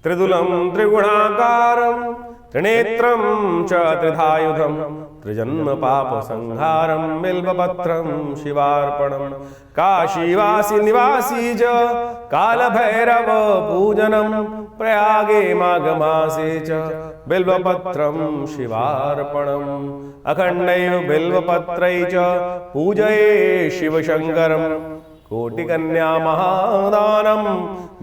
त्रिदुलं त्रिगुणाकारं त्रिनेत्रं च त्रिधायुधं त्रिजन्म पाप संहारं बिल्वपत्रं शिवार्पणं काशीवासी निवासी च कालभैरव पूजनं प्रयागे माघमासे च बिल्वपत्रं शिवार्पणम् अखण्डैव बिल्वपत्रै च पूजये शिवशंकरं कोटिकन्या महादानम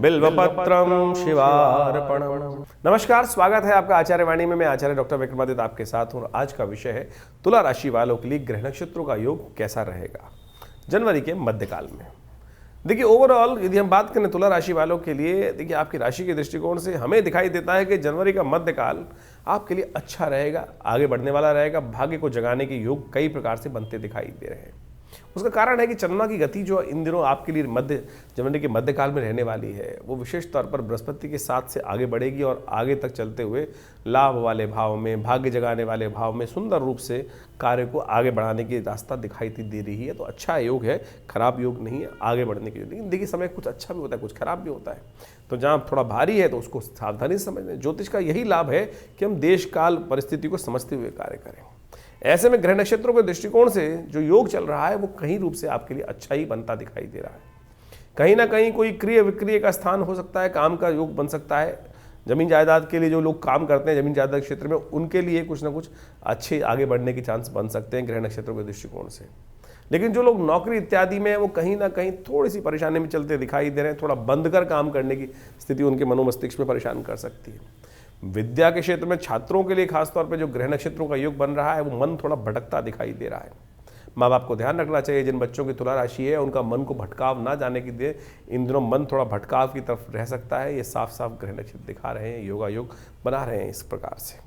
बिल्वपत्रम शिवार्पणम। नमस्कार, स्वागत है आपका आचार्य वाणी में। मैं आचार्य डॉक्टर विक्रमादित्य आपके साथ हूँ। आज का विषय है तुला राशि वालों के लिए ग्रह नक्षत्रों का योग कैसा रहेगा जनवरी के मध्यकाल में। देखिए, ओवरऑल यदि हम बात करें तुला राशि वालों के लिए, देखिए आपकी राशि के दृष्टिकोण से हमें दिखाई देता है कि जनवरी का मध्यकाल आपके लिए अच्छा रहेगा, आगे बढ़ने वाला रहेगा। भाग्य को जगाने के योग कई प्रकार से बनते दिखाई दे रहे हैं। उसका कारण है कि चंद्रमा की गति जो इन दिनों आपके लिए जनवरी के मध्यकाल में रहने वाली है, वो विशेष तौर पर बृहस्पति के साथ से आगे बढ़ेगी और आगे तक चलते हुए लाभ वाले भाव में, भाग्य जगाने वाले भाव में सुंदर रूप से कार्य को आगे बढ़ाने की रास्ता दिखाई दे रही है। तो अच्छा योग है, खराब योग नहीं है आगे बढ़ने के लिए। लेकिन देखिए, समय कुछ अच्छा भी होता है, कुछ खराब भी होता है। तो जहाँ थोड़ा भारी है तो उसको सावधानी से समझना। ज्योतिष का यही लाभ है कि हम देश काल परिस्थिति को समझते हुए कार्य करें। ऐसे में ग्रह नक्षत्रों के दृष्टिकोण से जो योग चल रहा है वो कहीं रूप से आपके लिए अच्छा ही बनता दिखाई दे रहा है। कहीं ना कहीं कोई क्रिय विक्रिय का स्थान हो सकता है, काम का योग बन सकता है। जमीन जायदाद के लिए जो लोग काम करते हैं जमीन जायदाद क्षेत्र में, उनके लिए कुछ ना कुछ अच्छे आगे बढ़ने के चांस बन सकते हैं ग्रह नक्षत्रों के दृष्टिकोण से। लेकिन जो लोग नौकरी इत्यादि में वो कहीं ना कहीं थोड़ी सी परेशानी में चलते दिखाई दे रहे हैं। थोड़ा बंद कर काम करने की स्थिति उनके मनोमस्तिष्क में परेशान कर सकती है। विद्या के क्षेत्र में छात्रों के लिए खासतौर पर जो ग्रह नक्षत्रों का योग बन रहा है वो मन थोड़ा भटकता दिखाई दे रहा है। माँ बाप को ध्यान रखना चाहिए। जिन बच्चों की तुला राशि है उनका मन को भटकाव ना जाने की दे। इन दिनों मन थोड़ा भटकाव की तरफ रह सकता है। ये साफ साफ ग्रह नक्षत्र दिखा रहे हैं, योगा योग बना रहे हैं इस प्रकार से।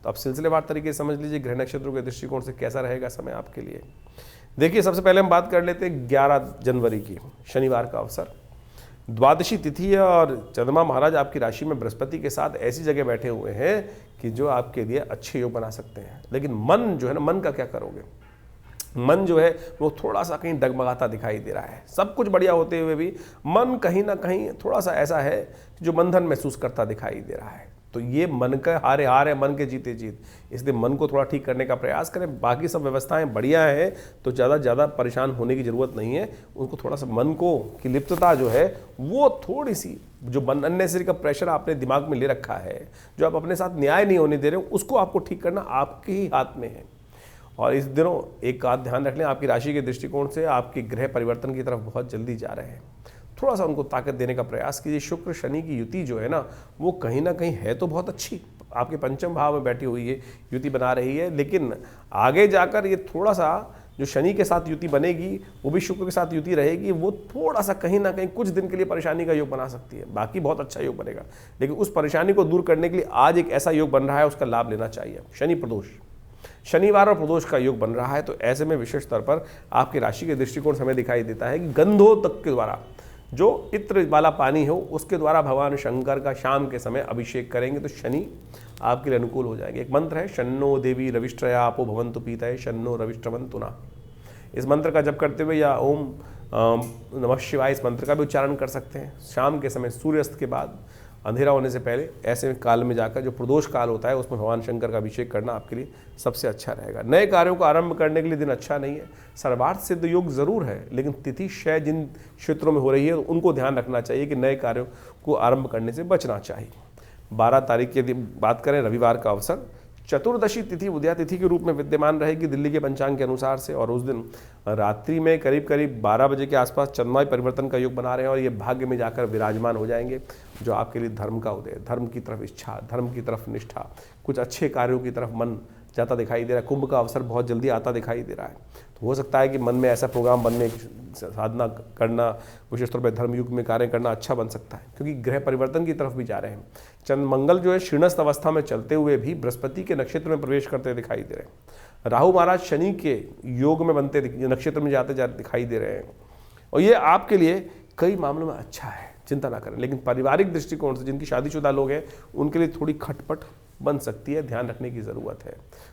तो आप सिलसिलेवार तरीके से समझ लीजिए ग्रह नक्षत्रों के दृष्टिकोण से कैसा रहेगा समय आपके लिए। देखिए, सबसे पहले हम बात कर लेते हैं 11 जनवरी की, शनिवार का अवसर, द्वादशी तिथि है और चंद्रमा महाराज आपकी राशि में बृहस्पति के साथ ऐसी जगह बैठे हुए हैं कि जो आपके लिए अच्छे योग बना सकते हैं। लेकिन मन जो है ना, मन का क्या करोगे? मन जो है वो थोड़ा सा कहीं डगमगाता दिखाई दे रहा है। सब कुछ बढ़िया होते हुए भी मन कहीं ना कहीं थोड़ा सा ऐसा है जो बंधन महसूस करता दिखाई दे रहा है। तो ये मन का हारे हार है, मन के जीते जीत। इसलिए मन को थोड़ा ठीक करने का प्रयास करें। बाकी सब व्यवस्थाएं बढ़िया हैं तो ज़्यादा परेशान होने की ज़रूरत नहीं है। उनको थोड़ा सा मन को की लिप्तता जो है वो थोड़ी सी, जो अननेसेसरी का प्रेशर आपने दिमाग में ले रखा है, जो आप अपने साथ न्याय नहीं होने दे रहे हो, उसको आपको ठीक करना आपके ही हाथ में है। और इस दिनों एक बात ध्यान रख लें, आपकी राशि के दृष्टिकोण से आपके ग्रह परिवर्तन की तरफ बहुत जल्दी जा रहे हैं। थोड़ा सा उनको ताकत देने का प्रयास कीजिए। शुक्र शनि की युति जो है ना, वो कहीं ना कहीं है तो बहुत अच्छी, आपके पंचम भाव में बैठी हुई है, युति बना रही है। लेकिन आगे जाकर ये थोड़ा सा जो शनि के साथ युति बनेगी वो भी शुक्र के साथ युति रहेगी, वो थोड़ा सा कहीं ना कहीं कुछ दिन के लिए परेशानी का योग बना सकती है। बाकी बहुत अच्छा योग बनेगा, लेकिन उस परेशानी को दूर करने के लिए आज एक ऐसा योग बन रहा है, उसका लाभ लेना चाहिए। शनि प्रदोष, शनिवार और प्रदोष का योग बन रहा है। तो ऐसे में विशेष तौर पर आपकी राशि के दृष्टिकोण से हमें दिखाई देता है कि गंधोदक के द्वारा, जो इत्र वाला पानी हो उसके द्वारा भगवान शंकर का शाम के समय अभिषेक करेंगे तो शनि आपके लिए अनुकूल हो जाएंगे। एक मंत्र है, शन्नो देवी रविष्ट्रया आपो भवन्तु पीतये शन्नो रविष्ट्रवन्तु नः। इस मंत्र का जप करते हुए या ओम नमः शिवाय इस मंत्र का भी उच्चारण कर सकते हैं। शाम के समय सूर्यास्त के बाद, अंधेरा होने से पहले ऐसे काल में जाकर जो प्रदोष काल होता है उसमें भगवान शंकर का अभिषेक करना आपके लिए सबसे अच्छा रहेगा। नए कार्यों को आरंभ करने के लिए दिन अच्छा नहीं है। सर्वार्थ सिद्ध योग जरूर है, लेकिन तिथि क्षय जिन क्षेत्रों में हो रही है उनको ध्यान रखना चाहिए कि नए कार्यों को आरंभ करने से बचना चाहिए। 12 तारीख की यदि बात करें, रविवार का अवसर, चतुर्दशी तिथि उदया तिथि के रूप में विद्यमान रहेगी दिल्ली के पंचांग के अनुसार से। और उस दिन रात्रि में करीब 12 बजे के आसपास चंद्रमा परिवर्तन का योग बना रहे हैं और ये भाग्य में जाकर विराजमान हो जाएंगे, जो आपके लिए धर्म का उदय, धर्म की तरफ इच्छा, धर्म की तरफ निष्ठा, कुछ अच्छे कार्यों की तरफ मन जाता दिखाई दे रहा है। कुंभ का अवसर बहुत जल्दी आता दिखाई दे रहा है। तो हो सकता है कि मन में ऐसा प्रोग्राम बनने की साधना करना, विशेष तौर पर धर्मयुग में कार्य करना अच्छा बन सकता है, क्योंकि ग्रह परिवर्तन की तरफ भी जा रहे हैं। चंद्र मंगल जो है क्षीणस्थ अवस्था में चलते हुए भी बृहस्पति के नक्षत्र में प्रवेश करते दिखाई दे रहे हैं। राहु महाराज शनि के योग में बनते नक्षत्र में जाते दिखाई दे रहे हैं और ये आपके लिए कई मामलों में अच्छा है, चिंता ना करें। लेकिन पारिवारिक दृष्टिकोण से जिनकी शादीशुदा लोग हैं उनके लिए थोड़ी खटपट बन सकती है, ध्यान रखने की ज़रूरत है।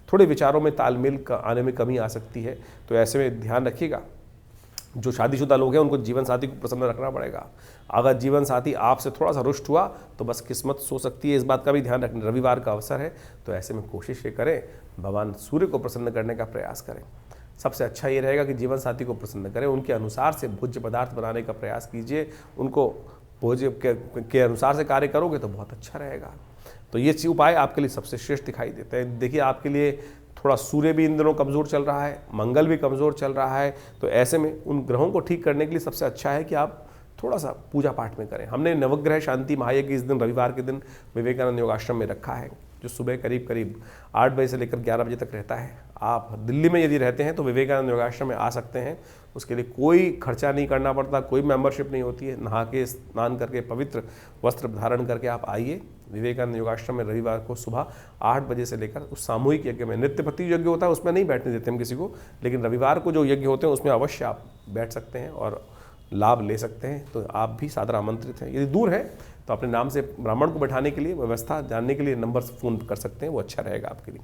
थोड़े विचारों में तालमेल आने में कमी आ सकती है, तो ऐसे में ध्यान रखिएगा। जो शादीशुदा लोग हैं उनको जीवन साथी को प्रसन्न रखना पड़ेगा। अगर जीवन साथी आपसे थोड़ा सा रुष्ट हुआ तो बस किस्मत सो सकती है, इस बात का भी ध्यान रखना। रविवार का अवसर है तो ऐसे में कोशिश ये करें भगवान सूर्य को प्रसन्न करने का प्रयास करें। सबसे अच्छा ये रहेगा कि जीवन साथी को प्रसन्न करें, उनके अनुसार से भोज्य पदार्थ बनाने का प्रयास कीजिए, उनको भोज्य के अनुसार से कार्य करोगे तो बहुत अच्छा रहेगा। तो ये उपाय आपके लिए सबसे श्रेष्ठ दिखाई देते हैं। देखिए आपके लिए थोड़ा सूर्य भी इन दिनों कमज़ोर चल रहा है, मंगल भी कमज़ोर चल रहा है, तो ऐसे में उन ग्रहों को ठीक करने के लिए सबसे अच्छा है कि आप थोड़ा सा पूजा पाठ में करें। हमने नवग्रह शांति महायज्ञ इस दिन रविवार के दिन विवेकानंद योगाश्रम में रखा है, जो सुबह करीब करीब 8 बजे से लेकर 11 बजे तक रहता है। आप दिल्ली में यदि रहते हैं तो विवेकानंद योगाश्रम में आ सकते हैं, उसके लिए कोई खर्चा नहीं करना पड़ता, कोई मेंबरशिप नहीं होती है। नहा के स्नान करके पवित्र वस्त्र धारण करके आप आइए विवेकानंद योगाश्रम में रविवार को सुबह 8 बजे से लेकर। उस सामूहिक यज्ञ में नृत्य पति यज्ञ होता है, उसमें नहीं बैठने देते हम किसी को, लेकिन रविवार को जो यज्ञ होते हैं उसमें अवश्य आप बैठ सकते हैं और लाभ ले सकते हैं। तो आप भी सादर आमंत्रित हैं। यदि दूर है तो अपने नाम से ब्राह्मण को बैठाने के लिए व्यवस्था जानने के लिए नंबर से फ़ोन कर सकते हैं, वो अच्छा रहेगा आपके लिए।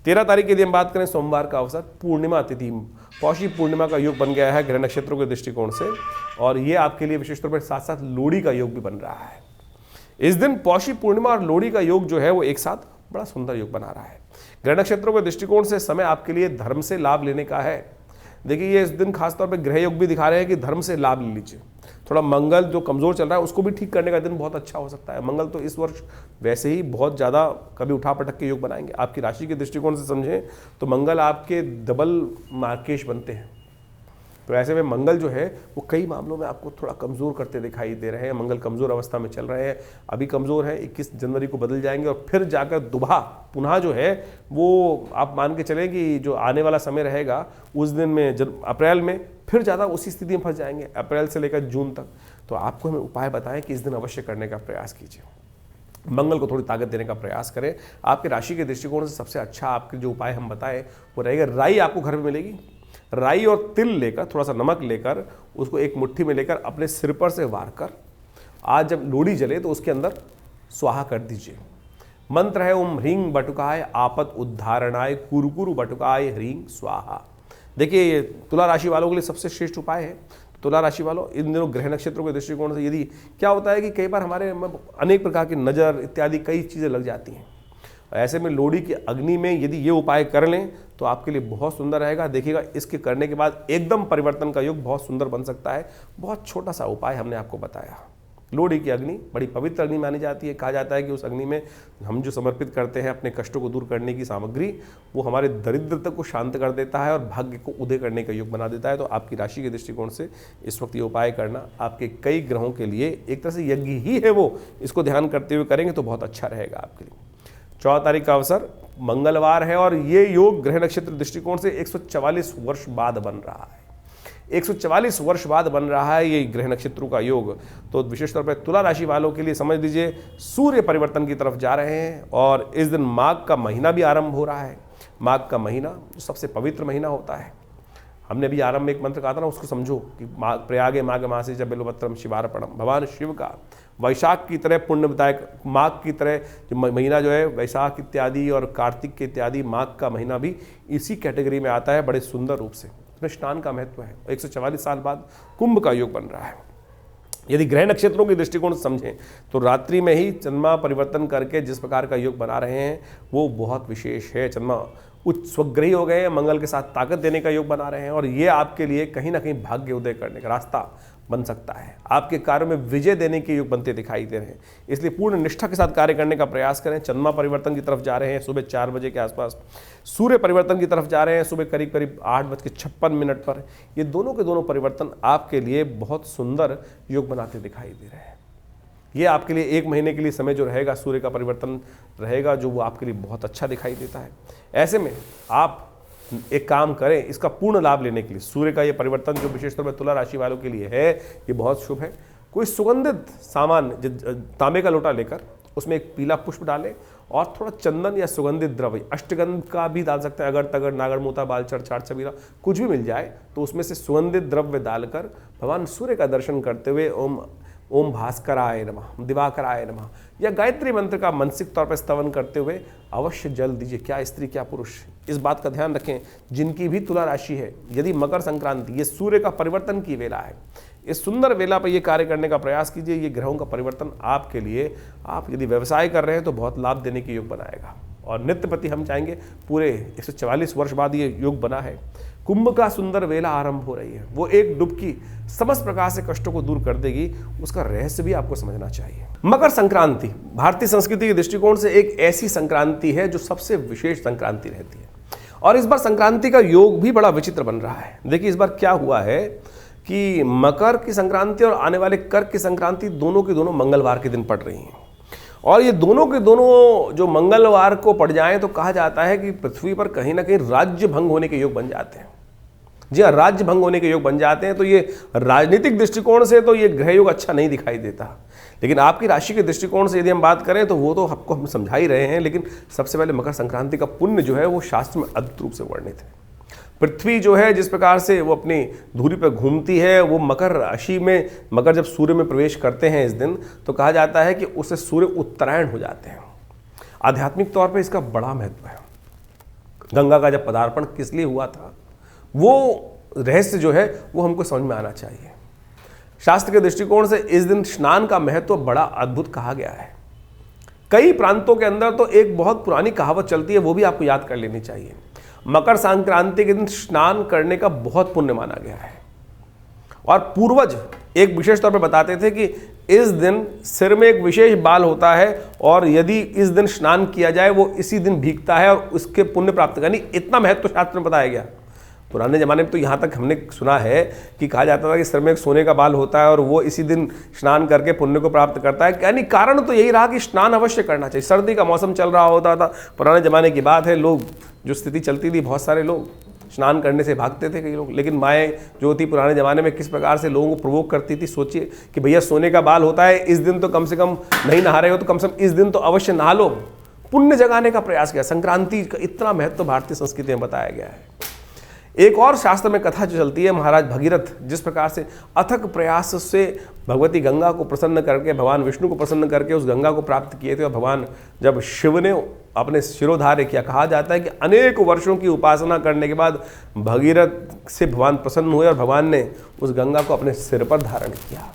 13 तारीख यदि हम बात करें सोमवार का अवसर, पूर्णिमा तिथि, पौषी पूर्णिमा का योग बन गया है ग्रह नक्षत्रों के दृष्टिकोण से, और ये आपके लिए विशेष तौर पर साथ साथ लोहड़ी का योग भी बन रहा है। इस दिन पौषी पूर्णिमा और लोहड़ी का योग जो है वो एक साथ बड़ा सुंदर योग बना रहा है। ग्रह नक्षत्रों के दृष्टिकोण से समय आपके लिए धर्म से लाभ लेने का है। देखिए ये इस दिन खासतौर पे ग्रह योग भी दिखा रहे हैं कि धर्म से लाभ ले लीजिए। थोड़ा मंगल जो कमज़ोर चल रहा है उसको भी ठीक करने का दिन बहुत अच्छा हो सकता है। मंगल तो इस वर्ष वैसे ही बहुत ज़्यादा कभी उठा पटक के योग बनाएंगे। आपकी राशि के दृष्टिकोण से समझें तो मंगल आपके डबल मार्केश बनते हैं, तो ऐसे में मंगल जो है वो कई मामलों में आपको थोड़ा कमज़ोर करते दिखाई दे रहे हैं। मंगल कमज़ोर अवस्था में चल रहे हैं, अभी कमज़ोर है, 21 जनवरी को बदल जाएंगे और फिर जाकर दोबारा पुनः जो है वो आप मान के चलें कि जो आने वाला समय रहेगा उस दिन में अप्रैल में फिर ज़्यादा उसी स्थिति में फंस जाएंगे, अप्रैल से लेकर जून तक। तो आपको हमें उपाय बताएं कि इस दिन अवश्य करने का प्रयास कीजिए, मंगल को थोड़ी ताकत देने का प्रयास करें। आपके राशि के दृष्टिकोण से सबसे अच्छा आपके जो उपाय हम बताएं वो रहेगा, राई आपको घर में मिलेगी, राई और तिल लेकर थोड़ा सा नमक लेकर उसको एक मुट्ठी में लेकर अपने सिर पर से वार कर आज जब लोहड़ी जले तो उसके अंदर स्वाहा कर दीजिए। मंत्र है ओम ह्रीं बटुकाय आपत उद्धारणाय कुरकुरु बटुकाय ह्रीं स्वाहा। देखिए ये तुला राशि वालों के लिए सबसे श्रेष्ठ उपाय है। तुला राशि वालों इन दिनों ग्रह नक्षत्रों के दृष्टिकोण से यदि क्या होता है कि कई बार हमारे अनेक प्रकार की नज़र इत्यादि कई चीज़ें लग जाती हैं, ऐसे में लोहड़ी की अग्नि में यदि ये उपाय कर लें तो आपके लिए बहुत सुंदर रहेगा। देखिएगा इसके करने के बाद एकदम परिवर्तन का योग बहुत सुंदर बन सकता है। बहुत छोटा सा उपाय हमने आपको बताया। लोहड़ी की अग्नि बड़ी पवित्र अग्नि मानी जाती है। कहा जाता है कि उस अग्नि में हम जो समर्पित करते हैं अपने कष्टों को दूर करने की सामग्री, वो हमारे दरिद्रता को शांत कर देता है और भाग्य को उदय करने का योग बना देता है। तो आपकी राशि के दृष्टिकोण से इस वक्त ये उपाय करना आपके कई ग्रहों के लिए एक तरह से यज्ञ ही है, वो इसको ध्यान करते हुए करेंगे तो बहुत अच्छा रहेगा आपके लिए। 14 तारीख का अवसर मंगलवार है और ये योग ग्रह नक्षत्र दृष्टिकोण से 144 वर्ष बाद बन रहा है। 144 वर्ष बाद बन रहा है ये ग्रह नक्षत्रों का योग। तो विशेष तौर पर तुला राशि वालों के लिए समझ लीजिए सूर्य परिवर्तन की तरफ जा रहे हैं और इस दिन माघ का महीना भी आरंभ हो रहा है। माघ का महीना सबसे पवित्र महीना होता है। हमने भी आरंभ में एक मंत्र कहा था ना, उसको समझो कि प्रयागे माघ मासे जब बेलोपत्रम शिवार्पणम। भगवान शिव का वैशाख की तरह पुण्यदायक माघ की तरह जो महीना जो है वैशाख इत्यादि और कार्तिक के इत्यादि माघ का महीना भी इसी कैटेगरी में आता है बड़े सुंदर रूप से। इसमें स्नान का महत्व है। 144 साल बाद कुंभ का योग बन रहा है। यदि ग्रह नक्षत्रों के दृष्टिकोण से समझें तो रात्रि में ही चंद्रमा परिवर्तन करके जिस प्रकार का योग बना रहे हैं वो बहुत विशेष है। चंद्रमा उच्च स्वग्रही हो गए हैं, मंगल के साथ ताकत देने का योग बना रहे हैं और ये आपके लिए कहीं ना कहीं भाग्य उदय करने का रास्ता बन सकता है। आपके कार्य में विजय देने के योग बनते दिखाई दे रहे हैं, इसलिए पूर्ण निष्ठा के साथ कार्य करने का प्रयास करें। चंद्रमा परिवर्तन की तरफ जा रहे हैं सुबह 4 बजे के आसपास, सूर्य परिवर्तन की तरफ जा रहे हैं सुबह करीब करीब 8:56 पर। ये दोनों के दोनों परिवर्तन आपके लिए बहुत सुंदर योग बनाते दिखाई दे रहे हैं। ये आपके लिए 1 महीने के लिए समय जो रहेगा सूर्य का परिवर्तन रहेगा जो वो आपके लिए बहुत अच्छा दिखाई देता है। ऐसे में आप एक काम करें, इसका पूर्ण लाभ लेने के लिए सूर्य का ये परिवर्तन जो विशेष तौर पर तुला राशि वालों के लिए है ये बहुत शुभ है। कोई सुगंधित सामान तांबे का लोटा लेकर उसमें एक पीला पुष्प डालें और थोड़ा चंदन या सुगंधित द्रव्य, अष्टगंध का भी डाल सकते हैं, अगर तगर नागरमोता बालचर चाट छबीला कुछ भी मिल जाए तो उसमें से सुगंधित द्रव्य डालकर भगवान सूर्य का दर्शन करते हुए ओम ओम भास्कराय नमः, दिवाकराय नमः या गायत्री मंत्र का मानसिक तौर पर स्तवन करते हुए अवश्य जल दीजिए। क्या स्त्री क्या पुरुष, इस बात का ध्यान रखें जिनकी भी तुला राशि है, यदि मकर संक्रांति, ये सूर्य का परिवर्तन की वेला है, इस सुंदर वेला पर ये कार्य करने का प्रयास कीजिए। ये ग्रहों का परिवर्तन आपके लिए, आप यदि व्यवसाय कर रहे हैं तो बहुत लाभ देने के योग बनाएगा। और नित्य प्रति हम चाहेंगे, पूरे 144 वर्ष बाद ये योग बना है, कुंभ का सुंदर वेला आरंभ हो रही है, वो एक डुबकी समस्त प्रकार से कष्टों को दूर कर देगी। उसका रहस्य भी आपको समझना चाहिए। मकर संक्रांति भारतीय संस्कृति के दृष्टिकोण से एक ऐसी संक्रांति है जो सबसे विशेष संक्रांति रहती है। और इस बार संक्रांति का योग भी बड़ा विचित्र बन रहा है। देखिए इस बार क्या हुआ है कि मकर की संक्रांति और आने वाले कर्क की संक्रांति दोनों के दोनों मंगलवार के दिन पड़ रही हैं। और ये दोनों के दोनों जो मंगलवार को पड़ जाएं तो कहा जाता है कि पृथ्वी पर कहीं ना कहीं राज्य भंग होने के योग बन जाते हैं। जी हाँ, राज्य भंग होने के योग बन जाते हैं। तो ये राजनीतिक दृष्टिकोण से तो ये ग्रह योग अच्छा नहीं दिखाई देता, लेकिन आपकी राशि के दृष्टिकोण से यदि हम बात करें तो वो तो आपको हम समझा ही रहे हैं। लेकिन सबसे पहले मकर संक्रांति का पुण्य जो है वो शास्त्र में अद्भुत रूप से वर्णित है। पृथ्वी जो है जिस प्रकार से वो अपनी धुरी पर घूमती है, वो मकर राशि में, मकर जब सूर्य में प्रवेश करते हैं इस दिन, तो कहा जाता है कि उससे सूर्य उत्तरायण हो जाते हैं। आध्यात्मिक तौर पे इसका बड़ा महत्व है। गंगा का जब पदार्पण किस लिए हुआ था, वो रहस्य जो है वो हमको समझ में आना चाहिए। शास्त्र के दृष्टिकोण से इस दिन स्नान का महत्व बड़ा अद्भुत कहा गया है। कई प्रांतों के अंदर तो एक बहुत पुरानी कहावत चलती है, वो भी आपको याद कर लेनी चाहिए। मकर संक्रांति के दिन स्नान करने का बहुत पुण्य माना गया है। और पूर्वज एक विशेष तौर पर बताते थे कि इस दिन सिर में एक विशेष बाल होता है और यदि इस दिन स्नान किया जाए वो इसी दिन भीगता है और उसके पुण्य प्राप्त करनी, इतना महत्व शास्त्र में बताया गया। पुराने ज़माने में तो यहाँ तक हमने सुना है कि कहा जाता था कि सिर में एक सोने का बाल होता है और वो इसी दिन स्नान करके पुण्य को प्राप्त करता है। यानी कारण तो यही रहा कि स्नान अवश्य करना चाहिए। सर्दी का मौसम चल रहा होता था, पुराने ज़माने की बात है, लोग जो स्थिति चलती थी, बहुत सारे लोग स्नान करने से भागते थे कई लोग। लेकिन माएँ जो थी पुराने ज़माने में किस प्रकार से लोगों को प्रोवोक करती थी। सोचिए कि भैया सोने का बाल होता है, इस दिन तो कम से कम नहीं नहा रहे हो तो कम से कम इस दिन तो अवश्य नहा लो। पुण्य जगाने का प्रयास किया। संक्रांति का इतना महत्व भारतीय संस्कृति में बताया गया है। एक और शास्त्र में कथा जो चलती है, महाराज भगीरथ जिस प्रकार से अथक प्रयास से भगवती गंगा को प्रसन्न करके, भगवान विष्णु को प्रसन्न करके उस गंगा को प्राप्त किए थे। और भगवान जब शिव ने अपने शिरोधार्य किया, कहा जाता है कि अनेक वर्षों की उपासना करने के बाद भगीरथ से भगवान प्रसन्न हुए और भगवान ने उस गंगा को अपने सिर पर धारण किया।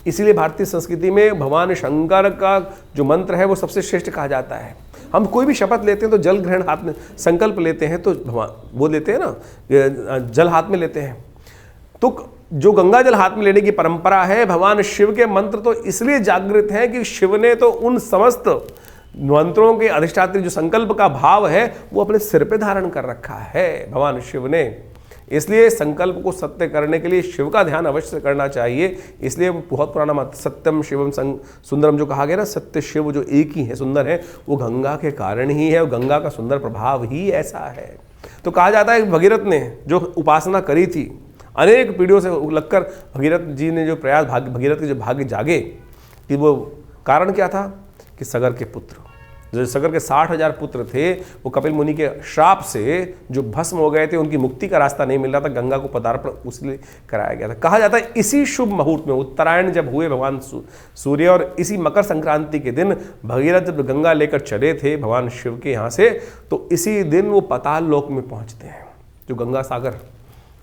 इसीलिए भारतीय संस्कृति में भगवान शंकर का जो मंत्र है वो सबसे श्रेष्ठ कहा जाता है। हम कोई भी शपथ लेते हैं तो जल ग्रहण हाथ में, संकल्प लेते हैं तो भगवान वो लेते हैं ना, जल हाथ में लेते हैं। तो जो गंगा जल हाथ में लेने की परंपरा है, भगवान शिव के मंत्र तो इसलिए जागृत हैं कि शिव ने तो उन समस्त मंत्रों के अधिष्ठात्री जो संकल्प का भाव है वो अपने सिर पे धारण कर रखा है भगवान शिव ने। इसलिए संकल्प को सत्य करने के लिए शिव का ध्यान अवश्य करना चाहिए। इसलिए बहुत पुराना मत, सत्यम शिवम सुंदरम जो कहा गया ना, सत्य शिव जो एक ही है, सुंदर है, वो गंगा के कारण ही है और गंगा का सुंदर प्रभाव ही ऐसा है। तो कहा जाता है कि भगीरथ ने जो उपासना करी थी, अनेक पीढ़ियों से लगकर भगीरथ जी ने जो प्रयास, भगीरथ के जो भाग्य जागे कि वो कारण क्या था कि सगर के पुत्र, जो सगर के 60,000 पुत्र थे, वो कपिल मुनि के श्राप से जो भस्म हो गए थे, उनकी मुक्ति का रास्ता नहीं मिल रहा था। गंगा को पदार्पण उसलिए कराया गया था। कहा जाता है इसी शुभ मुहूर्त में, उत्तरायण जब हुए भगवान सूर्य, और इसी मकर संक्रांति के दिन भगीरथ जब गंगा लेकर चले थे भगवान शिव के यहाँ से, तो इसी दिन वो पाताल लोक में पहुँचते हैं। जो गंगा सागर,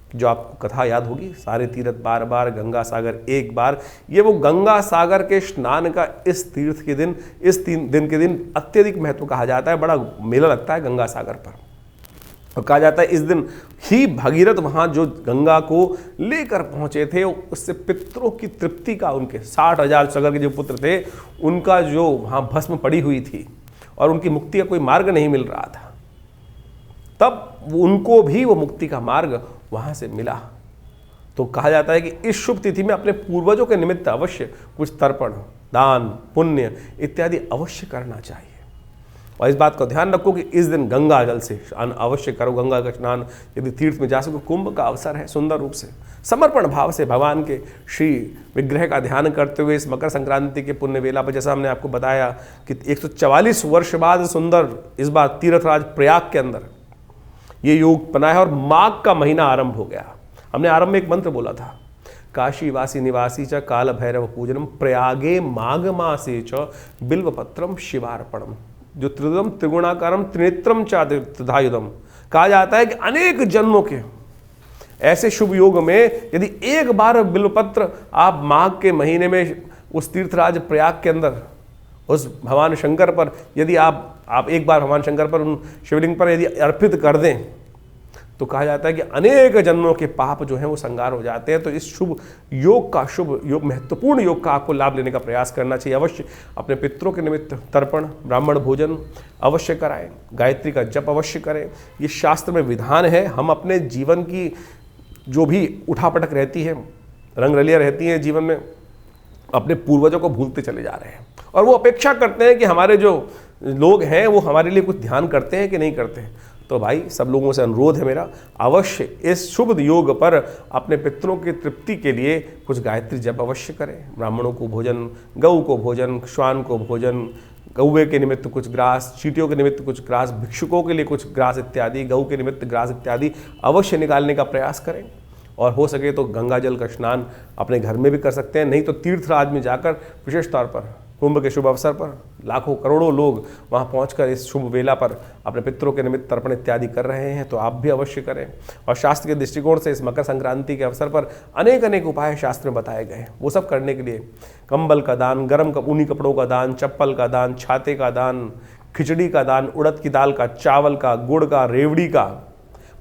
जो आपको कथा याद होगी, सारे तीर्थ बार बार, गंगा सागर एक बार, ये वो गंगा सागर के स्नान का इस तीर्थ के दिन, इस 3 दिन के दिन अत्यधिक महत्व कहा जाता है। बड़ा मेला लगता है गंगा सागर पर। और कहा जाता है इस दिन ही भगीरथ वहाँ जो गंगा को लेकर पहुँचे थे, उससे पितरों की तृप्ति का, उनके 60,000 सगर के जो पुत्र थे, उनका जो वहाँ भस्म पड़ी हुई थी और उनकी मुक्ति का कोई मार्ग नहीं मिल रहा था, तब उनको भी वो मुक्ति का मार्ग वहाँ से मिला। तो कहा जाता है कि इस शुभ तिथि में अपने पूर्वजों के निमित्त अवश्य कुछ तर्पण, दान, पुण्य इत्यादि अवश्य करना चाहिए। और इस बात का ध्यान रखो कि इस दिन गंगा जल से स्नान अवश्य करो। गंगा का स्नान यदि तीर्थ में जा सको, कुंभ का अवसर है, सुंदर रूप से समर्पण भाव से भगवान के श्री विग्रह का ध्यान करते हुए इस मकर संक्रांति के पुण्य वेला पर, जैसा हमने आपको बताया कि 144 वर्ष बाद सुंदर इस बार तीर्थराज प्रयाग के अंदर ये योग बना है और माघ का महीना आरंभ हो गया। हमने आरंभ में एक मंत्र बोला था, काशीवासी निवासी च काल भैरव पूजनम प्रयागे माघ मासे च बिल्वपत्रम शिवार्पणम। जो त्रिदम त्रिगुणाकारम त्रिनेत्रम च त्रिधायुधम, कहा जाता है कि अनेक जन्मों के ऐसे शुभ योग में यदि एक बार बिल्वपत्र आप माघ के महीने में उस तीर्थराज प्रयाग के अंदर उस भगवान शंकर पर यदि आप एक बार भगवान शंकर पर उन शिवलिंग पर यदि अर्पित कर दें तो कहा जाता है कि अनेक जन्मों के पाप जो हैं वो संगार हो जाते हैं। तो इस शुभ योग महत्वपूर्ण योग का आपको लाभ लेने का प्रयास करना चाहिए। अवश्य अपने पितरों के निमित्त तर्पण ब्राह्मण भोजन अवश्य कराएं, गायत्री का जप अवश्य करें। ये शास्त्र में विधान है। हम अपने जीवन की जो भी उठापटक रहती है, रंगरलियाँ रहती हैं जीवन में, अपने पूर्वजों को भूलते चले जा रहे हैं और वो अपेक्षा करते हैं कि हमारे जो लोग हैं वो हमारे लिए कुछ ध्यान करते हैं कि नहीं करते हैं। तो भाई सब लोगों से अनुरोध है मेरा, अवश्य इस शुभ योग पर अपने पितरों की तृप्ति के लिए कुछ गायत्री जप अवश्य करें। ब्राह्मणों को भोजन, गऊ को भोजन, श्वान को भोजन, कौवे के निमित्त कुछ ग्रास, चींटियों के निमित्त कुछ ग्रास, भिक्षुकों के लिए कुछ ग्रास इत्यादि, गऊ के निमित्त ग्रास इत्यादि अवश्य निकालने का प्रयास करें। और हो सके तो गंगा जल का स्नान अपने घर में भी कर सकते हैं, नहीं तो तीर्थराज में जाकर विशेष तौर पर कुंभ के शुभ अवसर पर लाखों करोड़ों लोग वहां पहुंचकर इस शुभ वेला पर अपने पितरों के निमित्त तर्पण इत्यादि कर रहे हैं, तो आप भी अवश्य करें। और शास्त्र के दृष्टिकोण से इस मकर संक्रांति के अवसर पर अनेक उपाय शास्त्र में बताए गए हैं। वो सब करने के लिए कंबल का दान, गर्म ऊनी कपड़ों का दान, चप्पल का दान, छाते का दान, खिचड़ी का दान, उड़द की दाल का, चावल का, गुड़ का, रेवड़ी का,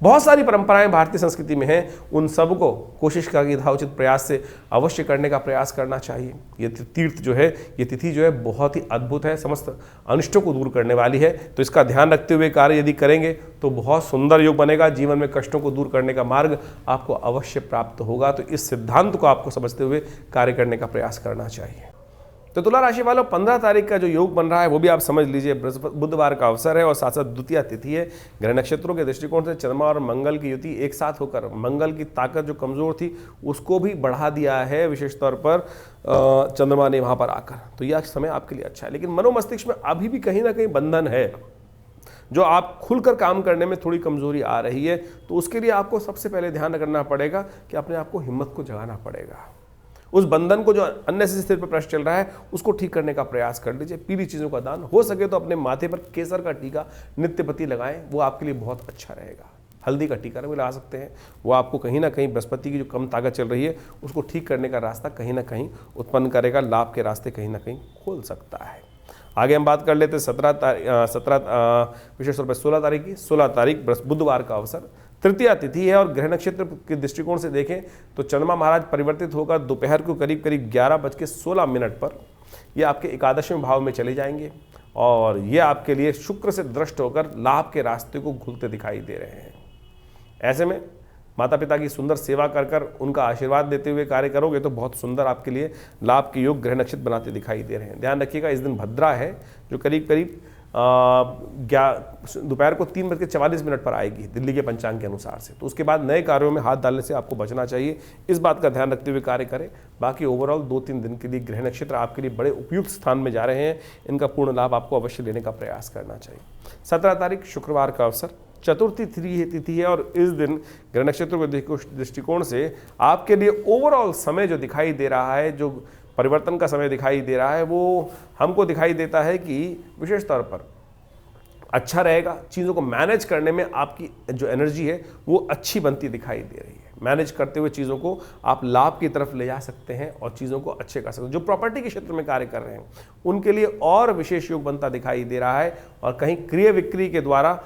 बहुत सारी परंपराएं भारतीय संस्कृति में हैं। उन सबको कोशिश का यथाउचित प्रयास से अवश्य करने का प्रयास करना चाहिए। ये तीर्थ जो है, ये तिथि जो है बहुत ही अद्भुत है, समस्त अनिष्टों को दूर करने वाली है। तो इसका ध्यान रखते हुए कार्य यदि करेंगे तो बहुत सुंदर योग बनेगा। जीवन में कष्टों को दूर करने का मार्ग आपको अवश्य प्राप्त होगा। तो इस सिद्धांत को आपको समझते हुए कार्य करने का प्रयास करना चाहिए। तो तुला राशि वालों, 15 तारीख का जो योग बन रहा है वो भी आप समझ लीजिए। बुधवार का अवसर है और साथ साथ द्वितीय तिथि है। ग्रह नक्षत्रों के दृष्टिकोण से चंद्रमा और मंगल की युति एक साथ होकर मंगल की ताकत जो कमजोर थी उसको भी बढ़ा दिया है, विशेष तौर पर चंद्रमा ने वहां पर आकर। तो यह समय आपके लिए अच्छा है, लेकिन मनोमस्तिष्क में अभी भी कहीं ना कहीं बंधन है जो आप खुलकर काम करने में थोड़ी कमजोरी आ रही है। तो उसके लिए आपको सबसे पहले ध्यान रखना पड़ेगा कि अपने आप को हिम्मत को जगाना पड़ेगा। उस बंधन को जो अननेसेसरी सिर पर प्रश्न चल रहा है उसको ठीक करने का प्रयास कर लीजिए। पीली चीज़ों का दान, हो सके तो अपने माथे पर केसर का टीका नित्यपति लगाएं, वो आपके लिए बहुत अच्छा रहेगा। हल्दी का टीका भी लगा सकते हैं, वो आपको कहीं ना कहीं बृहस्पति की जो कम ताकत चल रही है उसको ठीक करने का रास्ता कहीं ना कहीं उत्पन्न करेगा, लाभ के रास्ते कहीं ना कहीं खोल सकता है। आगे हम बात कर लेते हैं 17 विशेष तौर पर 16 तारीख की। 16 तारीख बुधवार का अवसर, तृतीया तिथि है और ग्रह नक्षत्र के दृष्टिकोण से देखें तो चंद्रमा महाराज परिवर्तित होकर दोपहर को करीब 11:16 पर ये आपके एकादशवें भाव में चले जाएंगे और ये आपके लिए शुक्र से दृष्ट होकर लाभ के रास्ते को खुलते दिखाई दे रहे हैं। ऐसे में माता पिता की सुंदर सेवा कर कर उनका आशीर्वाद देते हुए कार्य करोगे तो बहुत सुंदर आपके लिए लाभ के योग ग्रह नक्षत्र बनाते दिखाई दे रहे हैं। ध्यान रखिएगा, इस दिन भद्रा है जो करीब दोपहर को 3:44 पर आएगी दिल्ली के पंचांग के अनुसार से। तो उसके बाद नए कार्यों में हाथ डालने से आपको बचना चाहिए, इस बात का ध्यान रखते हुए कार्य करें। बाकी ओवरऑल 2-3 दिन के लिए ग्रह नक्षत्र आपके लिए बड़े उपयुक्त स्थान में जा रहे हैं, इनका पूर्ण लाभ आपको अवश्य लेने का प्रयास करना चाहिए। 17 तारीख शुक्रवार का अवसर, चतुर्थी तिथि है और इस दिन ग्रह नक्षत्रों के दृष्टिकोण से आपके लिए ओवरऑल समय जो दिखाई दे रहा है, जो परिवर्तन का समय दिखाई दे रहा है, वो हमको दिखाई देता है कि विशेष तौर पर अच्छा रहेगा। चीज़ों को मैनेज करने में आपकी जो एनर्जी है वो अच्छी बनती दिखाई दे रही है। मैनेज करते हुए चीज़ों को आप लाभ की तरफ ले जा सकते हैं और चीज़ों को अच्छे कर सकते हैं। जो प्रॉपर्टी के क्षेत्र में कार्य कर रहे हैं उनके लिए और विशेष योग बनता दिखाई दे रहा है और कहीं क्रय विक्रय के द्वारा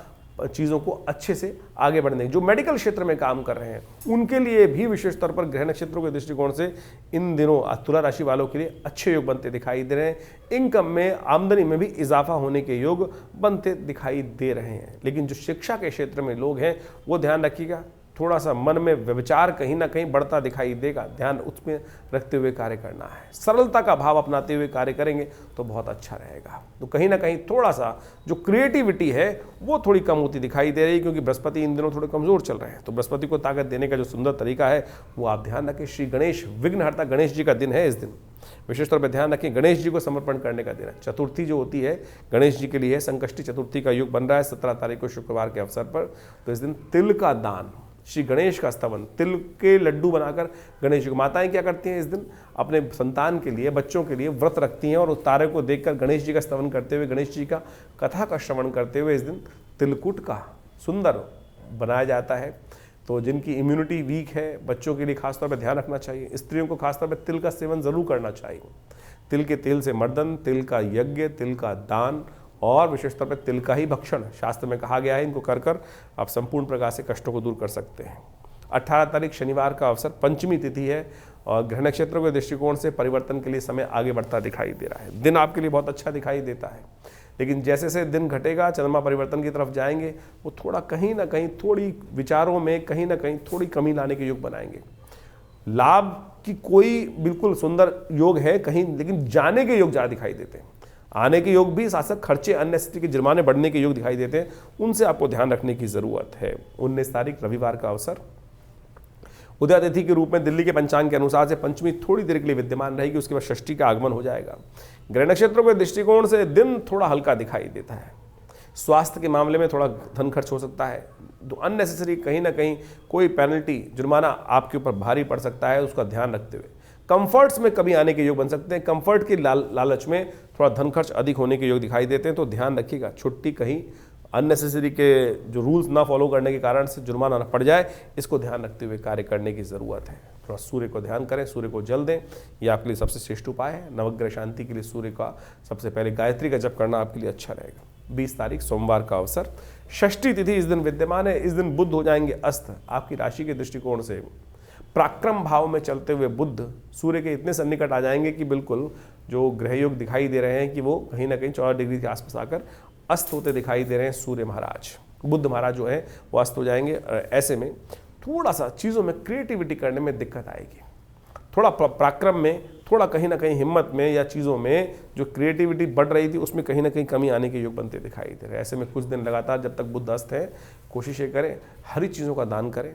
चीज़ों को अच्छे से आगे बढ़ने, जो मेडिकल क्षेत्र में काम कर रहे हैं उनके लिए भी विशेष तौर पर ग्रह नक्षत्रों के दृष्टिकोण से इन दिनों तुला राशि वालों के लिए अच्छे योग बनते दिखाई दे रहे हैं। इनकम में, आमदनी में भी इजाफा होने के योग बनते दिखाई दे रहे हैं। लेकिन जो शिक्षा के क्षेत्र में लोग हैं वो ध्यान रखिएगा, थोड़ा सा मन में विचार कहीं ना कहीं बढ़ता दिखाई देगा, ध्यान उसमें रखते हुए कार्य करना है। सरलता का भाव अपनाते हुए कार्य करेंगे तो बहुत अच्छा रहेगा। तो कहीं ना कहीं थोड़ा सा जो क्रिएटिविटी है वो थोड़ी कम होती दिखाई दे रही है, क्योंकि बृहस्पति इन दिनों थोड़े कमजोर चल रहे हैं। तो बृहस्पति को ताकत देने का जो सुंदर तरीका है वो आप ध्यान रखें। श्री गणेश विघ्नहर्ता गणेश जी का दिन है। इस दिन विशेष तौर पर ध्यान रखें, गणेश जी को समर्पण करने का दिन है। चतुर्थी जो होती है गणेश जी के लिए, संकष्टी चतुर्थी का योग बन रहा है 17 तारीख को शुक्रवार के अवसर पर। तो इस दिन तिल का दान, श्री गणेश का स्तवन, तिल के लड्डू बनाकर गणेश जी को। माताएं क्या करती हैं इस दिन, अपने संतान के लिए, बच्चों के लिए व्रत रखती हैं और उस तारे को देखकर गणेश जी का स्तवन करते हुए, गणेश जी का कथा का श्रवण करते हुए इस दिन तिलकुट का सुंदर बनाया जाता है। तो जिनकी इम्यूनिटी वीक है, बच्चों के लिए खासतौर पर ध्यान रखना चाहिए। स्त्रियों को खासतौर पर तिल का सेवन जरूर करना चाहिए। तिल के तेल से मर्दन, तिल का यज्ञ, तिल का दान और विशेष तौर पर तिल का ही भक्षण शास्त्र में कहा गया है। इनको कर कर आप संपूर्ण प्रकार से कष्टों को दूर कर सकते हैं। 18 तारीख शनिवार का अवसर, पंचमी तिथि है और ग्रह नक्षत्रों के दृष्टिकोण से परिवर्तन के लिए समय आगे बढ़ता दिखाई दे रहा है। दिन आपके लिए बहुत अच्छा दिखाई देता है, लेकिन जैसे जैसे दिन घटेगा, चंद्रमा परिवर्तन की तरफ जाएंगे, वो थोड़ा कहीं ना कहीं थोड़ी विचारों में कहीं ना कहीं थोड़ी कमी लाने के योग बनाएंगे। लाभ की कोई बिल्कुल सुंदर योग है कहीं, लेकिन जाने के योग ज़्यादा दिखाई देते हैं। आने के योग भी, साथ साथ खर्चे, अननेसेसरी के जुर्माने बढ़ने के योग दिखाई देते हैं। उनसे आपको ध्यान रखने की जरूरत है। 19 तारीख रविवार का अवसर, उदय तिथि के रूप में दिल्ली के पंचांग के अनुसार से पंचमी थोड़ी देर के लिए विद्यमान रहेगी, उसके बाद षष्ठी का आगमन हो जाएगा। ग्रह नक्षत्रों के दृष्टिकोण से दिन थोड़ा हल्का दिखाई देता है। स्वास्थ्य के मामले में थोड़ा धन खर्च हो सकता है। तो अननेसेसरी कहीं ना कहीं कोई पेनल्टी, जुर्माना आपके ऊपर भारी पड़ सकता है, उसका ध्यान रखते हुए कंफर्ट्स में कभी आने के योग बन सकते हैं। कंफर्ट की लालच में थोड़ा धन खर्च अधिक होने के योग दिखाई देते हैं, तो ध्यान रखिएगा छुट्टी कहीं अननेसेसरी के जो रूल्स ना फॉलो करने के कारण से जुर्माना न पड़ जाए, इसको ध्यान रखते हुए कार्य करने की ज़रूरत है। थोड़ा सूर्य को ध्यान करें, सूर्य को जल दें, यह आपके लिए सबसे श्रेष्ठ उपाय है। नवग्रह शांति के लिए सूर्य का सबसे पहले गायत्री का जप करना आपके लिए अच्छा रहेगा। 20 तारीख सोमवार का अवसर, षष्ठी तिथि इस दिन विद्यमान है। इस दिन बुध हो जाएंगे अस्त। आपकी राशि के दृष्टिकोण से पराक्रम भाव में चलते हुए बुध सूर्य के इतने सन्निकट आ जाएंगे कि बिल्कुल जो ग्रह योग दिखाई दे रहे हैं कि वो कहीं ना कहीं 14 डिग्री के आसपास आकर अस्त होते दिखाई दे रहे हैं। सूर्य महाराज, बुध महाराज जो है वो अस्त हो जाएंगे। ऐसे में थोड़ा सा चीज़ों में क्रिएटिविटी करने में दिक्कत आएगी। थोड़ा पराक्रम में, थोड़ा कहीं ना कहीं हिम्मत में या चीज़ों में जो क्रिएटिविटी बढ़ रही थी उसमें कहीं ना कहीं कमी आने के योग बनते दिखाई दे रहे हैं। ऐसे में कुछ दिन लगातार जब तक बुध अस्त है, कोशिश ये करें हरी चीज़ों का दान करें।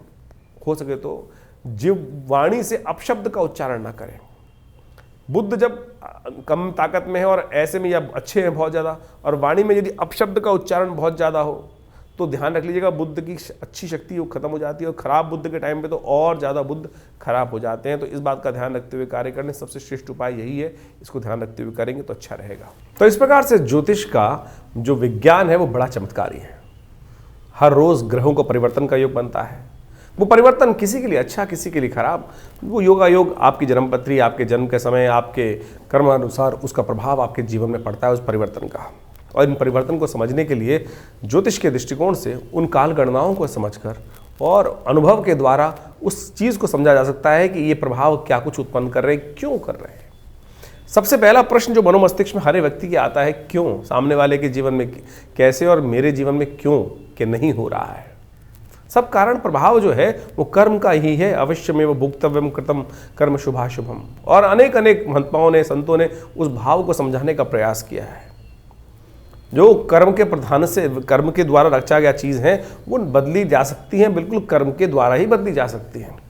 हो सके तो जीव वाणी से अपशब्द का उच्चारण ना करें। बुद्ध जब कम ताकत में है और ऐसे में या अच्छे हैं बहुत ज़्यादा, और वाणी में यदि अपशब्द का उच्चारण बहुत ज़्यादा हो तो ध्यान रख लीजिएगा बुद्ध की अच्छी शक्ति वो खत्म हो जाती है, और खराब बुद्ध के टाइम पे तो और ज़्यादा बुद्ध खराब हो जाते हैं। तो इस बात का ध्यान रखते हुए कार्य करने सबसे श्रेष्ठ उपाय यही है। इसको ध्यान रखते हुए करेंगे तो अच्छा रहेगा। तो इस प्रकार से ज्योतिष का जो विज्ञान है वो बड़ा चमत्कारी है। हर रोज़ ग्रहों को परिवर्तन का योग बनता है। वो परिवर्तन किसी के लिए अच्छा, किसी के लिए खराब, वो योगायोग आपकी जन्मपत्री, आपके जन्म के समय, आपके कर्म अनुसार उसका प्रभाव आपके जीवन में पड़ता है उस परिवर्तन का। और इन परिवर्तन को समझने के लिए ज्योतिष के दृष्टिकोण से उन काल गणनाओं को समझकर और अनुभव के द्वारा उस चीज़ को समझा जा सकता है कि ये प्रभाव क्या कुछ उत्पन्न कर रहे हैं, क्यों कर रहे हैं। सबसे पहला प्रश्न जो मनोमस्तिष्क में हर व्यक्ति के आता है, क्यों, सामने वाले के जीवन में कैसे और मेरे जीवन में क्यों के नहीं हो रहा है। सब कारण प्रभाव जो है वो कर्म का ही है। अवश्य में वो भुक्तव्यम कृतम कर्म शुभाशुभम। और अनेक अनेक महात्माओं ने, संतों ने उस भाव को समझाने का प्रयास किया है। जो कर्म के प्रधान से, कर्म के द्वारा रचा गया चीज़ है वो बदली जा सकती हैं, बिल्कुल कर्म के द्वारा ही बदली जा सकती हैं।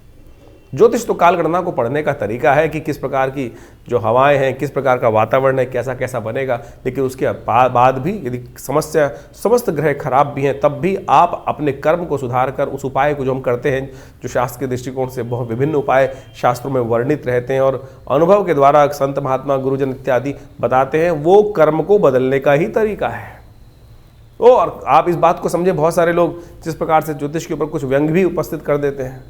ज्योतिष तो कालगणना को पढ़ने का तरीका है कि किस प्रकार की जो हवाएं हैं, किस प्रकार का वातावरण है, कैसा कैसा बनेगा। लेकिन उसके बाद भी यदि समस्त ग्रह खराब भी हैं, तब भी आप अपने कर्म को सुधार कर उस उपाय को जो हम करते हैं, जो शास्त्र के दृष्टिकोण से बहुत विभिन्न उपाय शास्त्रों में वर्णित रहते हैं और अनुभव के द्वारा संत महात्मा गुरुजन इत्यादि बताते हैं, वो कर्म को बदलने का ही तरीका है। और आप इस बात को समझे, बहुत सारे लोग जिस प्रकार से ज्योतिष के ऊपर कुछ व्यंग भी उपस्थित कर देते हैं।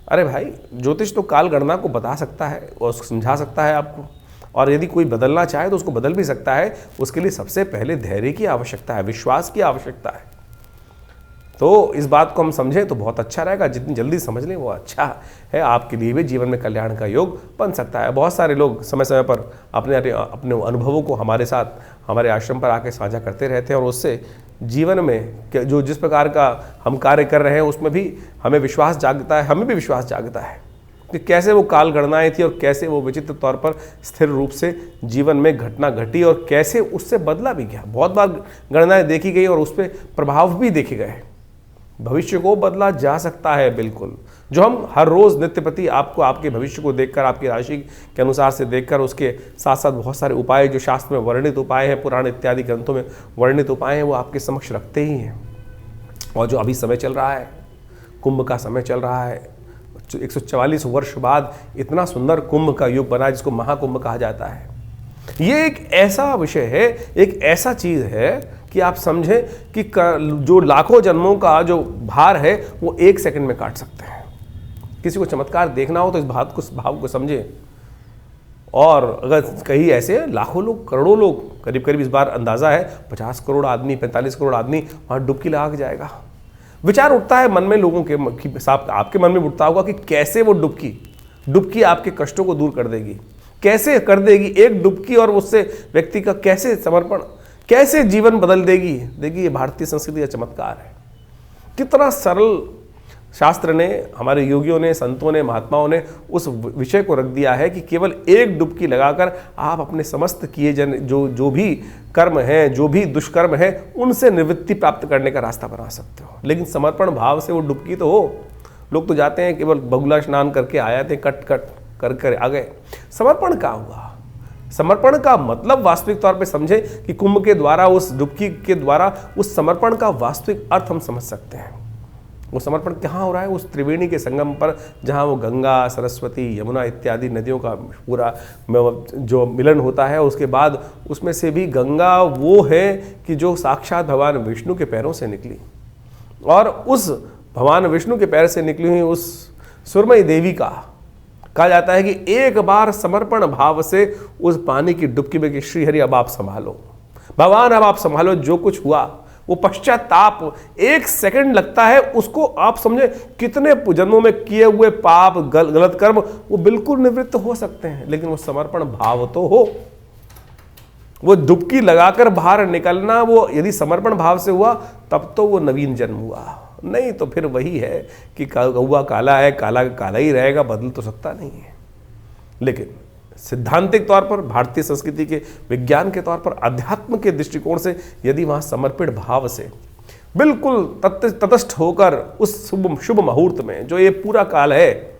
अरे भाई, ज्योतिष तो काल गणना को बता सकता है और समझा सकता है आपको, और यदि कोई बदलना चाहे तो उसको बदल भी सकता है। उसके लिए सबसे पहले धैर्य की आवश्यकता है, विश्वास की आवश्यकता है। तो इस बात को हम समझें तो बहुत अच्छा रहेगा। जितनी जल्दी समझ लें वो अच्छा है, आपके लिए भी जीवन में कल्याण का योग बन सकता है। बहुत सारे लोग समय समय पर अपने अनुभवों को हमारे साथ, हमारे आश्रम पर आके साझा करते रहते हैं, और उससे जीवन में जो जिस प्रकार का हम कार्य कर रहे हैं उसमें भी हमें विश्वास जागता है, हमें भी विश्वास जागता है कि कैसे वो काल गणनाएं थी और कैसे वो विचित्र तौर पर स्थिर रूप से जीवन में घटना घटी और कैसे उससे बदला भी गया। बहुत बार गणनाएं देखी गई और उस पर प्रभाव भी देखे गए। भविष्य को बदला जा सकता है बिल्कुल। जो हम हर रोज़ नित्य प्रति आपको आपके भविष्य को देखकर, आपकी राशि के अनुसार से देखकर, उसके साथ साथ बहुत सारे उपाय जो शास्त्र में वर्णित उपाय हैं, पुराण इत्यादि ग्रंथों में वर्णित उपाय हैं, वो आपके समक्ष रखते ही हैं। और जो अभी समय चल रहा है कुंभ का समय चल रहा है, 144 वर्ष बाद इतना सुंदर कुंभ का युग बना जिसको महाकुंभ कहा जाता है। ये एक ऐसा विषय है, एक ऐसा चीज है कि आप समझें कि जो लाखों जन्मों का जो भार है वो 1 सेकंड में काट सकते हैं। किसी को चमत्कार देखना हो तो इस भाव को समझें। और अगर कहीं ऐसे लाखों लोग, करोड़ों लोग, करीब करीब इस बार अंदाजा है 50 करोड़ आदमी, 45 करोड़ आदमी वहां डुबकी लगा के जाएगा। विचार उठता है मन में लोगों के साथ, आपके मन में उठता होगा कि कैसे वो डुबकी आपके कष्टों को दूर कर देगी, कैसे कर देगी एक डुबकी, और उससे व्यक्ति का कैसे समर्पण, कैसे जीवन बदल देगी। देखिए ये भारतीय संस्कृति का चमत्कार है। कितना सरल शास्त्र ने, हमारे योगियों ने, संतों ने, महात्माओं ने उस विषय को रख दिया है कि केवल एक डुबकी लगाकर आप अपने समस्त किए जो भी कर्म हैं, जो भी दुष्कर्म है, उनसे निवृत्ति प्राप्त करने का रास्ता बना सकते हो। लेकिन समर्पण भाव से वो डुबकी तो हो। लोग तो जाते हैं केवल बगुला स्नान करके आए थे, कट कर आ गए। समर्पण क्या हुआ? समर्पण का मतलब वास्तविक तौर पे समझे कि कुंभ के द्वारा, उस डुबकी के द्वारा उस समर्पण का वास्तविक अर्थ हम समझ सकते हैं। वो समर्पण कहाँ हो रहा है? उस त्रिवेणी के संगम पर, जहाँ वो गंगा, सरस्वती, यमुना इत्यादि नदियों का पूरा जो मिलन होता है। उसके बाद उसमें से भी गंगा वो है कि जो साक्षात भगवान विष्णु के पैरों से निकली, और उस भगवान विष्णु के पैर से निकली हुई उस सुरमई देवी का कहा जाता है कि एक बार समर्पण भाव से उस पानी की डुबकी में कि श्री हरि अब आप संभालो, भगवान अब आप संभालो। जो कुछ हुआ वो पश्चाताप 1 सेकंड लगता है, उसको आप समझे कितने जन्मों में किए हुए पाप, गलत कर्म वो बिल्कुल निवृत्त हो सकते हैं। लेकिन वो समर्पण भाव तो हो, वो डुबकी लगाकर बाहर निकलना, वो यदि समर्पण भाव से हुआ तब तो वो नवीन जन्म हुआ। नहीं तो फिर वही है कि कौवा काला है, काला काला ही रहेगा, बदल तो सकता नहीं है। लेकिन सिद्धांतिक तौर पर, भारतीय संस्कृति के विज्ञान के तौर पर, अध्यात्म के दृष्टिकोण से यदि वहाँ समर्पित भाव से बिल्कुल तटस्थ होकर उस शुभ मुहूर्त में, जो ये पूरा काल है,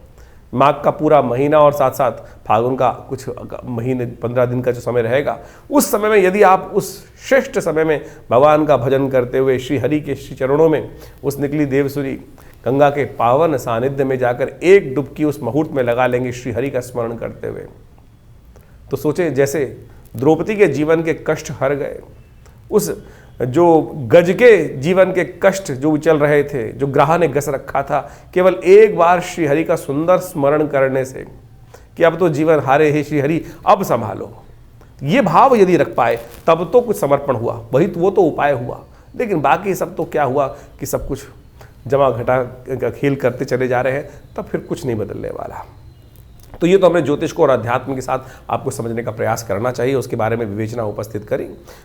माघ का पूरा महीना और साथ साथ फागुन का कुछ महीने 15 दिन का जो समय रहेगा, उस समय में यदि आप उस श्रेष्ठ समय में भगवान का भजन करते हुए श्री हरि के श्री चरणों में उस निकली देवसुरी गंगा के पावन सानिध्य में जाकर एक डुबकी उस मुहूर्त में लगा लेंगे श्री हरि का स्मरण करते हुए, तो सोचें जैसे द्रौपदी के जीवन के कष्ट हर गए, उस जो गज के जीवन के कष्ट जो चल रहे थे, जो ग्राह ने गस रखा था, केवल एक बार श्री हरि का सुंदर स्मरण करने से कि अब तो जीवन हारे ही श्री हरि अब संभालो, ये भाव यदि रख पाए तब तो कुछ समर्पण हुआ, वही वो तो उपाय हुआ। लेकिन बाकी सब तो क्या हुआ कि सब कुछ जमा घटा का खेल करते चले जा रहे हैं, तब फिर कुछ नहीं बदलने वाला। तो ये तो हमने ज्योतिष को और अध्यात्म के साथ आपको समझने का प्रयास करना चाहिए, उसके बारे में विवेचना उपस्थित करी।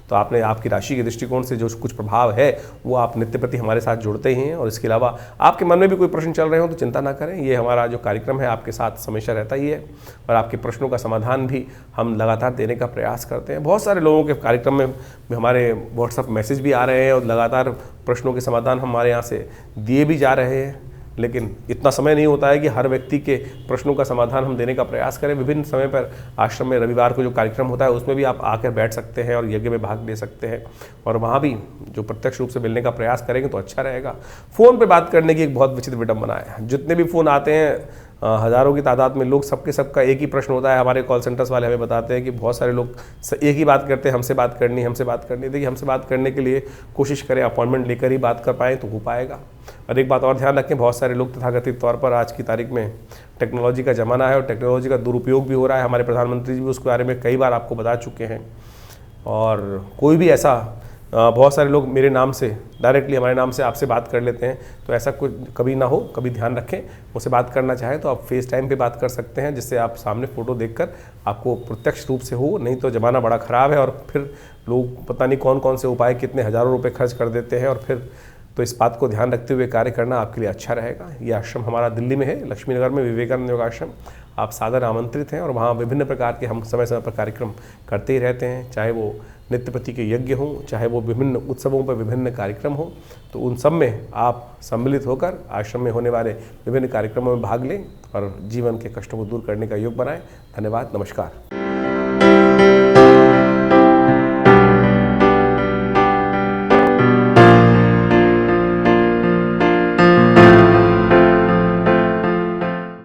तो आपने आपकी राशि के दृष्टिकोण से जो कुछ प्रभाव है वो आप नित्य प्रति हमारे साथ जुड़ते ही हैं। और इसके अलावा आपके मन में भी कोई प्रश्न चल रहे हो तो चिंता ना करें, ये हमारा जो कार्यक्रम है आपके साथ हमेशा रहता ही है, और आपके प्रश्नों का समाधान भी हम लगातार देने का प्रयास करते हैं। बहुत सारे लोगों के कार्यक्रम में हमारे व्हाट्सएप मैसेज भी आ रहे हैं और लगातार प्रश्नों के समाधान हमारे यहाँ से दिए भी जा रहे हैं, लेकिन इतना समय नहीं होता है कि हर व्यक्ति के प्रश्नों का समाधान हम देने का प्रयास करें। विभिन्न समय पर आश्रम में रविवार को जो कार्यक्रम होता है उसमें भी आप आकर बैठ सकते हैं और यज्ञ में भाग ले सकते हैं, और वहाँ भी जो प्रत्यक्ष रूप से मिलने का प्रयास करेंगे तो अच्छा रहेगा। फ़ोन पे बात करने की एक बहुत विचित्र विडंबना है, जितने भी फ़ोन आते हैं हज़ारों की तादाद में लोग, सबका एक ही प्रश्न होता है। हमारे कॉल सेंटर्स वाले हमें बताते हैं कि बहुत सारे लोग एक ही बात करते हैं, हमसे बात करनी। देखिए, हमसे बात करने के लिए कोशिश करें अपॉइंटमेंट लेकर ही बात कर पाएँ तो हो पाएगा। और एक बात और ध्यान रखें, बहुत सारे लोग तथाकथित तौर पर आज की तारीख में टेक्नोलॉजी का ज़माना है और टेक्नोलॉजी का दुरुपयोग भी हो रहा है। हमारे प्रधानमंत्री जी भी उसके बारे में कई बार आपको बता चुके हैं। और कोई भी ऐसा बहुत सारे लोग मेरे नाम से डायरेक्टली हमारे नाम से आपसे बात कर लेते हैं, तो ऐसा कुछ कभी ना हो। कभी ध्यान रखें, मुझसे बात करना चाहे तो आप फेस टाइम पे बात कर सकते हैं, जिससे आप सामने फ़ोटो देखकर आपको प्रत्यक्ष रूप से हो। नहीं तो ज़माना बड़ा ख़राब है और फिर लोग पता नहीं कौन कौन से उपाय कितने हज़ारों रुपये खर्च कर देते हैं, और फिर तो इस बात को ध्यान रखते हुए कार्य करना आपके लिए अच्छा रहेगा। ये आश्रम हमारा दिल्ली में है, लक्ष्मी नगर में, विवेकानंद योगाश्रम। आप सादर आमंत्रित हैं, और वहाँ विभिन्न प्रकार के हम समय समय पर कार्यक्रम करते ही रहते हैं, चाहे वो नित्य प्रति के यज्ञ हों, चाहे वो विभिन्न उत्सवों पर विभिन्न कार्यक्रम हो। तो उन सब में आप सम्मिलित होकर आश्रम में होने वाले विभिन्न कार्यक्रमों में भाग लें और जीवन के कष्टों को दूर करने का योग बनाएं। धन्यवाद, नमस्कार।